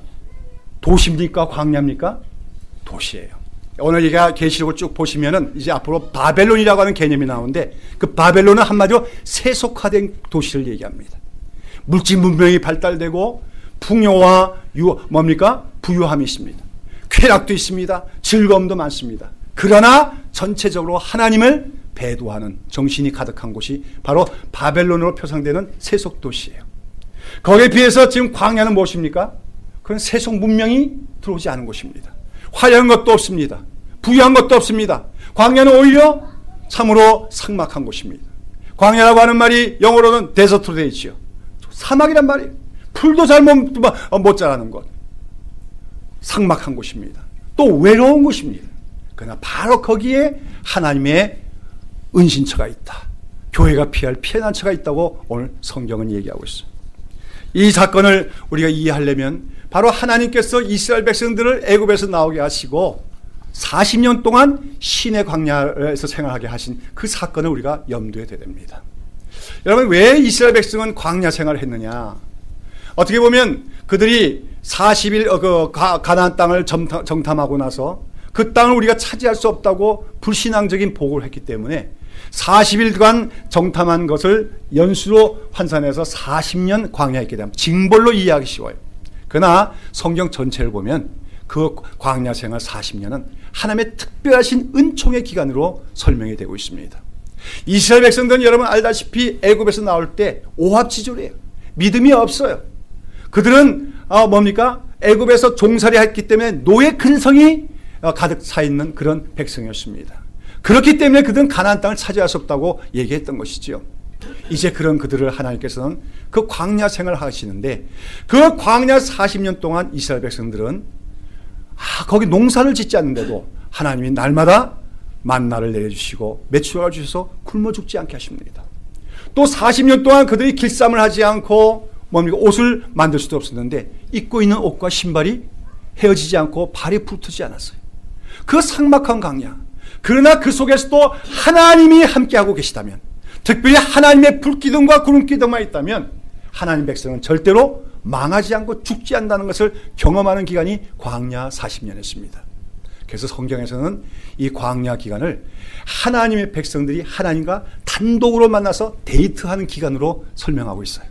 도시입니까? 광야입니까? 도시예요. 오늘 얘가 계시록을 쭉 보시면은 이제 앞으로 바벨론이라고 하는 개념이 나오는데 그 바벨론은 한마디로 세속화된 도시를 얘기합니다. 물질 문명이 발달되고 풍요와 부유함이 있습니다. 쾌락도 있습니다. 즐거움도 많습니다. 그러나 전체적으로 하나님을 배도하는 정신이 가득한 곳이 바로 바벨론으로 표상되는 세속 도시예요. 거기에 비해서 지금 광야는 무엇입니까? 그런 세속 문명이 들어오지 않은 곳입니다. 화려한 것도 없습니다. 부유한 것도 없습니다. 광야는 오히려 참으로 삭막한 곳입니다. 광야라고 하는 말이 영어로는 데저트로 되어 있죠. 사막이란 말이에요. 풀도 잘 못 자라는 곳. 삭막한 곳입니다. 또 외로운 곳입니다. 그러나 바로 거기에 하나님의 은신처가 있다. 교회가 피할 피난처가 있다고 오늘 성경은 얘기하고 있어요. 이 사건을 우리가 이해하려면 바로 하나님께서 이스라엘 백성들을 애굽에서 나오게 하시고 40년 동안 시내 광야에서 생활하게 하신 그 사건을 우리가 염두에 둬야 됩니다. 여러분, 왜 이스라엘 백성은 광야 생활을 했느냐? 어떻게 보면 그들이 40일 가나안 땅을 정탐하고 나서 그 땅을 우리가 차지할 수 없다고 불신앙적인 보고를 했기 때문에 40일간 정탐한 것을 연수로 환산해서 40년 광야에 있게 되면 징벌로 이해하기 쉬워요. 그러나 성경 전체를 보면 그 광야 생활 40년은 하나님의 특별하신 은총의 기간으로 설명이 되고 있습니다. 이스라엘 백성들은 여러분 알다시피 애굽에서 나올 때 오합지졸이에요. 믿음이 없어요. 그들은 애굽에서 종살이 했기 때문에 노예 근성이 가득 차 있는 그런 백성이었습니다. 그렇기 때문에 그들은 가나안 땅을 차지할 수 없다고 얘기했던 것이지요. 이제 그런 그들을 하나님께서는 그 광야 생활을 하시는데 그 광야 40년 동안 이스라엘 백성들은 거기 농사를 짓지 않는데도 하나님이 날마다 만나를 내려주시고 메추라를 주셔서 굶어 죽지 않게 하십니다. 또 40년 동안 그들이 길쌈을 하지 않고 옷을 만들 수도 없었는데 입고 있는 옷과 신발이 헤어지지 않고 발이 붙지 않았어요. 그 삭막한 광야. 그러나 그 속에서도 하나님이 함께하고 계시다면, 특별히 하나님의 불기둥과 구름기둥만 있다면 하나님 백성은 절대로 망하지 않고 죽지 않는다는 것을 경험하는 기간이 광야 40년이었습니다. 그래서 성경에서는 이 광야 기간을 하나님의 백성들이 하나님과 단독으로 만나서 데이트하는 기간으로 설명하고 있어요.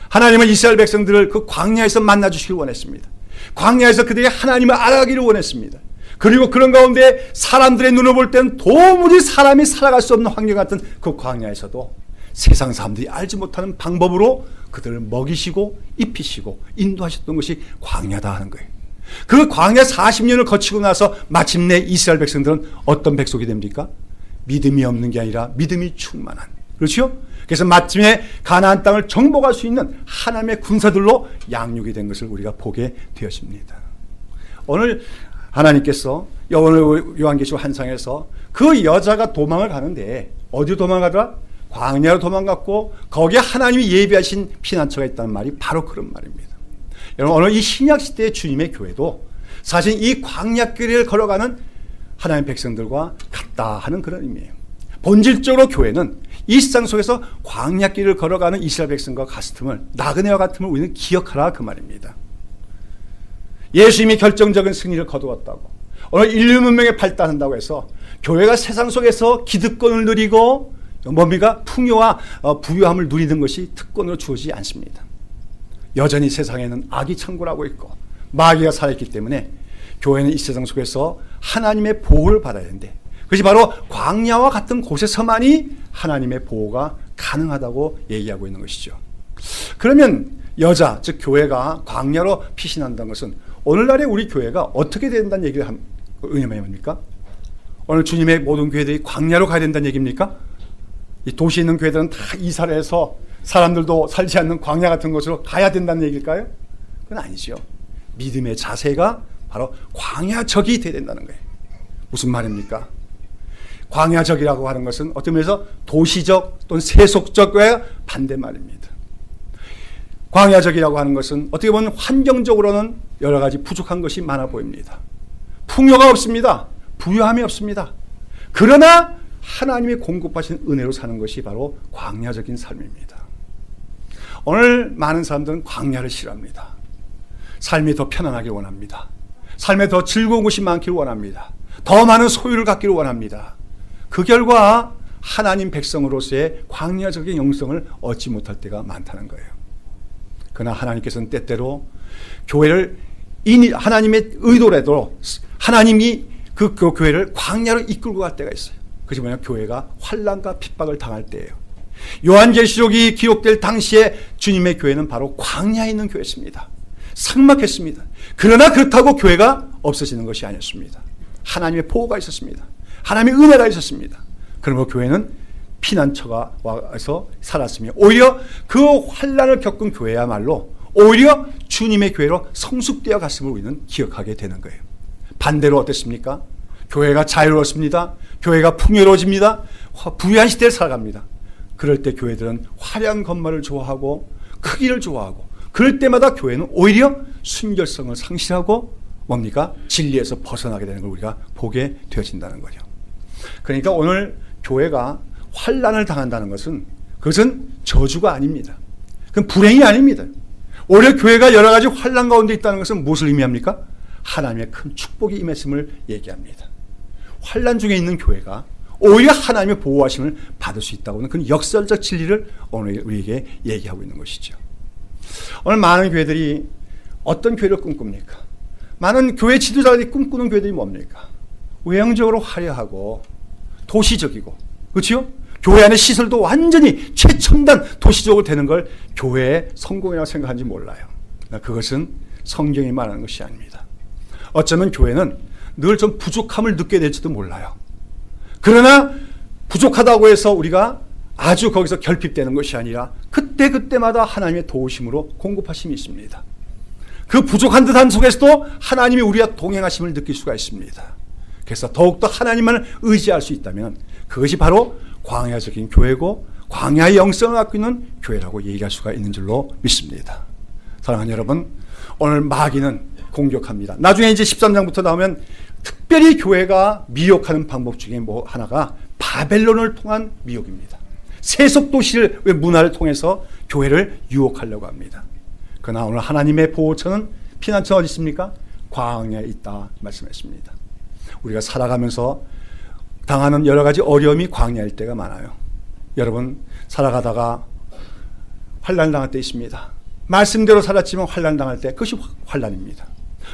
하나님은 이스라엘 백성들을 그 광야에서 만나주시길 원했습니다. 광야에서 그들이 하나님을 알아가기를 원했습니다. 그리고 그런 가운데 사람들의 눈을 볼 때는 도무지 사람이 살아갈 수 없는 환경 같은 그 광야에서도 세상 사람들이 알지 못하는 방법으로 그들을 먹이시고 입히시고 인도하셨던 것이 광야다 하는 거예요. 그 광야 40년을 거치고 나서 마침내 이스라엘 백성들은 어떤 백성이 됩니까? 믿음이 없는 게 아니라 믿음이 충만한, 그렇죠? 그래서 마침내 가나안 땅을 정복할 수 있는 하나님의 군사들로 양육이 된 것을 우리가 보게 되었습니다. 오늘 하나님께서 오늘 요한계시록 한상에서 그 여자가 도망을 가는데 어디로 도망가더라? 광야로 도망갔고 거기에 하나님이 예비하신 피난처가 있다는 말이 바로 그런 말입니다. 여러분, 오늘 이 신약시대의 주님의 교회도 사실 이 광야길을 걸어가는 하나님의 백성들과 같다 하는 그런 의미예요. 본질적으로 교회는 일상 속에서 광야길을 걸어가는 이스라엘 백성과 같음을, 나그네와 같음을 우리는 기억하라 그 말입니다. 예수님이 결정적인 승리를 거두었다고, 오늘 인류 문명에 발달한다고 해서 교회가 세상 속에서 기득권을 누리고 풍요와 부유함을 누리는 것이 특권으로 주어지지 않습니다. 여전히 세상에는 악이 창궐하고 있고 마귀가 살아있기 때문에 교회는 이 세상 속에서 하나님의 보호를 받아야 되는데, 그것이 바로 광야와 같은 곳에서만이 하나님의 보호가 가능하다고 얘기하고 있는 것이죠. 그러면 여자, 즉 교회가 광야로 피신한다는 것은 오늘날의 우리 교회가 어떻게 된다는 얘기를 의미합니까? 오늘 주님의 모든 교회들이 광야로 가야 된다는 얘기입니까? 이 도시에 있는 교회들은 다 이사를 해서 사람들도 살지 않는 광야 같은 곳으로 가야 된다는 얘기일까요? 그건 아니죠. 믿음의 자세가 바로 광야적이 돼야 된다는 거예요. 무슨 말입니까? 광야적이라고 하는 것은 어떤 면에서 도시적 또는 세속적과 반대말입니다. 광야적이라고 하는 것은 어떻게 보면 환경적으로는 여러 가지 부족한 것이 많아 보입니다. 풍요가 없습니다. 부유함이 없습니다. 그러나 하나님이 공급하신 은혜로 사는 것이 바로 광야적인 삶입니다. 오늘 많은 사람들은 광야를 싫어합니다. 삶이 더 편안하길 원합니다. 삶에 더 즐거운 것이 많기를 원합니다. 더 많은 소유를 갖기를 원합니다. 그 결과 하나님 백성으로서의 광야적인 영성을 얻지 못할 때가 많다는 거예요. 그러나 하나님께서는 때때로 교회를 하나님의 의도라도 하나님이 그 교회를 광야로 이끌고 갈 때가 있어요. 그것이 뭐냐, 교회가 환난과 핍박을 당할 때예요. 요한계시록이 기록될 당시에 주님의 교회는 바로 광야에 있는 교회였습니다. 삭막했습니다. 그러나 그렇다고 교회가 없어지는 것이 아니었습니다. 하나님의 보호가 있었습니다. 하나님의 은혜가 있었습니다. 그러므로 교회는 피난처가 와서 살았으며, 오히려 그 환난을 겪은 교회야말로 오히려 주님의 교회로 성숙되어 갔음을 우리는 기억하게 되는 거예요. 반대로 어땠습니까? 교회가 자유로웠습니다. 교회가 풍요로워집니다. 부유한 시대를 살아갑니다. 그럴 때 교회들은 화려한 것만을 좋아하고 크기를 좋아하고, 그럴 때마다 교회는 오히려 순결성을 상실하고 뭡니까? 진리에서 벗어나게 되는 걸 우리가 보게 되어진다는 거죠. 그러니까 오늘 교회가 환난을 당한다는 것은 그것은 저주가 아닙니다. 그건 불행이 아닙니다. 오히려 교회가 여러 가지 환난 가운데 있다는 것은 무엇을 의미합니까? 하나님의 큰 축복이 임했음을 얘기합니다. 환난 중에 있는 교회가 오히려 하나님의 보호하심을 받을 수 있다고 하는 그런 역설적 진리를 오늘 우리에게 얘기하고 있는 것이죠. 오늘 많은 교회들이 어떤 교회를 꿈꿉니까? 많은 교회 지도자들이 꿈꾸는 교회들이 뭡니까? 외형적으로 화려하고 도시적이고, 그렇죠? 교회 안에 시설도 완전히 최첨단 도시적으로 되는 걸 교회의 성공이라고 생각하는지 몰라요. 그것은 성경이 말하는 것이 아닙니다. 어쩌면 교회는 늘 좀 부족함을 느끼게 될지도 몰라요. 그러나 부족하다고 해서 우리가 아주 거기서 결핍되는 것이 아니라 그때그때마다 하나님의 도우심으로 공급하심이 있습니다. 그 부족한 듯한 속에서도 하나님이 우리와 동행하심을 느낄 수가 있습니다. 그래서 더욱더 하나님만을 의지할 수 있다면 그것이 바로 광야적인 교회고 광야의 영성을 갖고 있는 교회라고 얘기할 수가 있는 줄로 믿습니다. 사랑하는 여러분, 오늘 마귀는 공격합니다. 나중에 이제 13장부터 나오면 특별히 교회가 미혹하는 방법 중에 하나가 바벨론을 통한 미혹입니다. 세속 도시를 문화를 통해서 교회를 유혹하려고 합니다. 그러나 오늘 하나님의 보호처는 피난처는 어디 있습니까? 광야에 있다 말씀했습니다. 우리가 살아가면서 당하는 여러 가지 어려움이 광야일 때가 많아요. 여러분, 살아가다가 환난 당할 때 있습니다. 말씀대로 살았지만 환난 당할 때 그것이 환난입니다.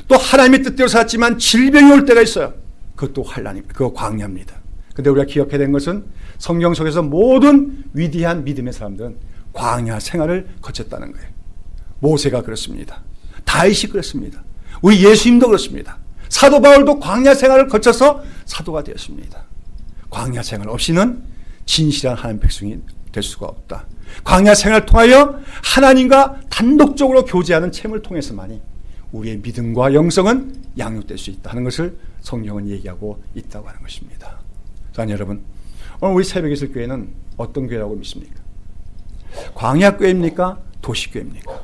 또 하나님의 뜻대로 살았지만 질병이 올 때가 있어요. 그것도 환난입니다. 그거 광야입니다. 근데 우리가 기억해야 되는 것은 성경 속에서 모든 위대한 믿음의 사람들은 광야 생활을 거쳤다는 거예요. 모세가 그렇습니다. 다윗이 그렇습니다. 우리 예수님도 그렇습니다. 사도 바울도 광야 생활을 거쳐서 사도가 되었습니다. 광야 생활 없이는 진실한 하나님 백성이 될 수가 없다. 광야 생활을 통하여 하나님과 단독적으로 교제하는 체험을 통해서만이 우리의 믿음과 영성은 양육될 수 있다는 것을 성경은 얘기하고 있다고 하는 것입니다. 자, 여러분, 오늘 우리 새벽에 있을 교회는 어떤 교회라고 믿습니까? 광야 교회입니까? 도시 교회입니까?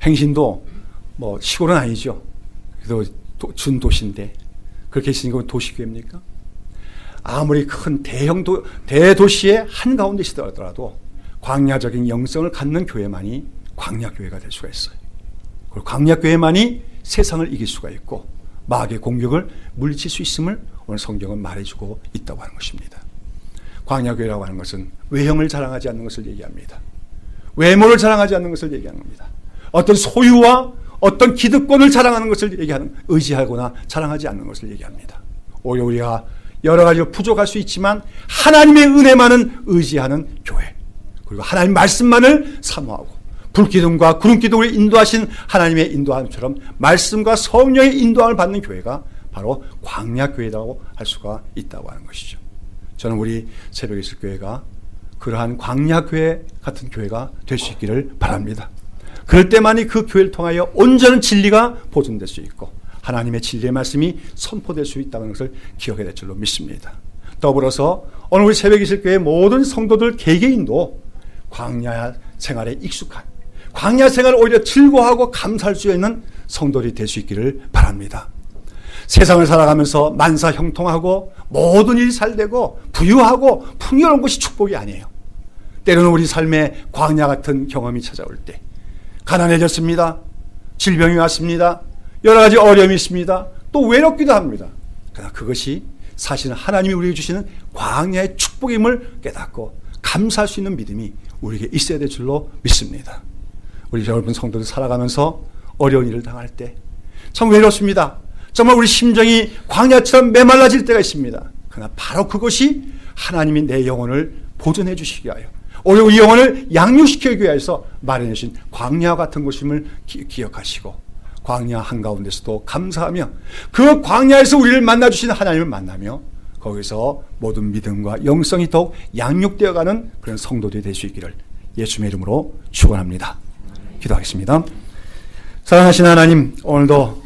행신도 시골은 아니죠. 그래도 준도시인데 그렇게 있으니까 도시 교회입니까? 아무리 큰 대도시의 한가운데 있더라도 광야적인 영성을 갖는 교회만이 광야교회가 될 수가 있어요. 그리고 광야교회만이 세상을 이길 수가 있고 마귀의 공격을 물리칠 수 있음을 오늘 성경은 말해주고 있다고 하는 것입니다. 광야교회라고 하는 것은 외형을 자랑하지 않는 것을 얘기합니다. 외모를 자랑하지 않는 것을 얘기하는 겁니다. 어떤 소유와 어떤 기득권을 자랑하는 것을 얘기하는, 의지하거나 자랑하지 않는 것을 얘기합니다. 오히려 우리가 여러 가지로 부족할 수 있지만 하나님의 은혜만은 의지하는 교회, 그리고 하나님 말씀만을 사모하고 불기둥과 구름기둥을 인도하신 하나님의 인도함처럼 말씀과 성령의 인도함을 받는 교회가 바로 광야교회라고 할 수가 있다고 하는 것이죠. 저는 우리 새벽에 있을 교회가 그러한 광야교회 같은 교회가 될 수 있기를 바랍니다. 그럴 때만이 그 교회를 통하여 온전한 진리가 보존될 수 있고 하나님의 진리의 말씀이 선포될 수 있다는 것을 기억해야 될 줄로 믿습니다. 더불어서 오늘 우리 새벽에 있을 교회 모든 성도들 개개인도 광야 생활에 익숙한, 광야 생활을 오히려 즐거워하고 감사할 수 있는 성도들이 될 수 있기를 바랍니다. 세상을 살아가면서 만사 형통하고 모든 일이 잘되고 부유하고 풍요로운 것이 축복이 아니에요. 때로는 우리 삶에 광야 같은 경험이 찾아올 때 가난해졌습니다. 질병이 왔습니다. 여러 가지 어려움이 있습니다. 또 외롭기도 합니다. 그러나 그것이 사실은 하나님이 우리에게 주시는 광야의 축복임을 깨닫고 감사할 수 있는 믿음이 우리에게 있어야 될 줄로 믿습니다. 우리 여러분 성도들 살아가면서 어려운 일을 당할 때 참 외롭습니다. 정말 우리 심정이 광야처럼 메말라질 때가 있습니다. 그러나 바로 그것이 하나님이 내 영혼을 보존해 주시기 위하여, 오히려 우리 영혼을 양육시키기 위해서 마련해 주신 광야 같은 곳임을 기억하시고 광야 한가운데서도 감사하며 그 광야에서 우리를 만나주신 하나님을 만나며 거기서 모든 믿음과 영성이 더욱 양육되어가는 그런 성도들이 될 수 있기를 예수님의 이름으로 축원합니다. 기도하겠습니다. 사랑하신 하나님, 오늘도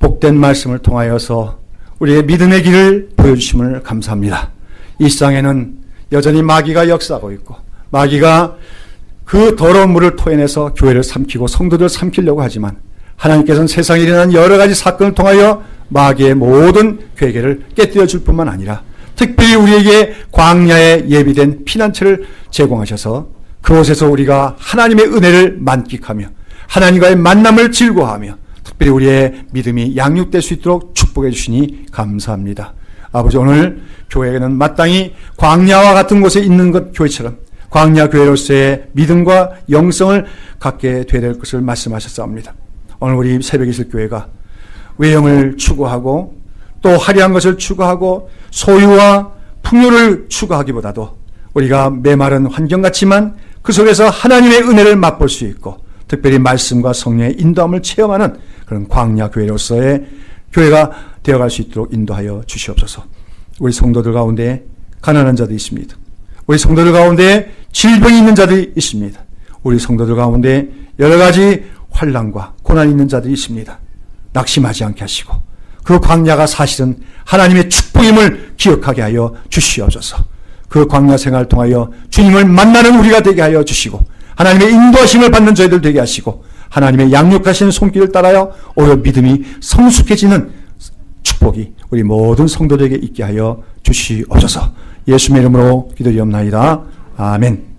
복된 말씀을 통하여서 우리의 믿음의 길을 보여주심을 감사합니다. 이 세상에는 여전히 마귀가 역사하고 있고 마귀가 그 더러운 물을 토해내서 교회를 삼키고 성도들을 삼키려고 하지만 하나님께서는 세상에 일어난 여러 가지 사건을 통하여 마귀의 모든 괴계를 깨뜨려 줄 뿐만 아니라 특별히 우리에게 광야에 예비된 피난처를 제공하셔서 그곳에서 우리가 하나님의 은혜를 만끽하며 하나님과의 만남을 즐거워하며 특별히 우리의 믿음이 양육될 수 있도록 축복해 주시니 감사합니다. 아버지, 오늘 교회는 마땅히 광야와 같은 곳에 있는 것 교회처럼 광야 교회로서의 믿음과 영성을 갖게 되어야 될 것을 말씀하셨사옵니다. 오늘 우리 새벽에 있을 교회가 외형을 추구하고 또 화려한 것을 추구하고 소유와 풍요를 추구하기보다도 우리가 메마른 환경 같지만 그 속에서 하나님의 은혜를 맛볼 수 있고 특별히 말씀과 성령의 인도함을 체험하는 그런 광야 교회로서의 교회가 되어갈 수 있도록 인도하여 주시옵소서. 우리 성도들 가운데 가난한 자들이 있습니다. 우리 성도들 가운데 질병이 있는 자들이 있습니다. 우리 성도들 가운데 여러 가지 환난과 고난이 있는 자들이 있습니다. 낙심하지 않게 하시고 그 광야가 사실은 하나님의 축복임을 기억하게 하여 주시옵소서. 그 광야 생활을 통하여 주님을 만나는 우리가 되게 하여 주시고 하나님의 인도하심을 받는 저희들 되게 하시고 하나님의 양육하시는 손길을 따라여 오히려 믿음이 성숙해지는 축복이 우리 모든 성도들에게 있게 하여 주시옵소서. 예수님의 이름으로 기도드리옵나이다. 아멘.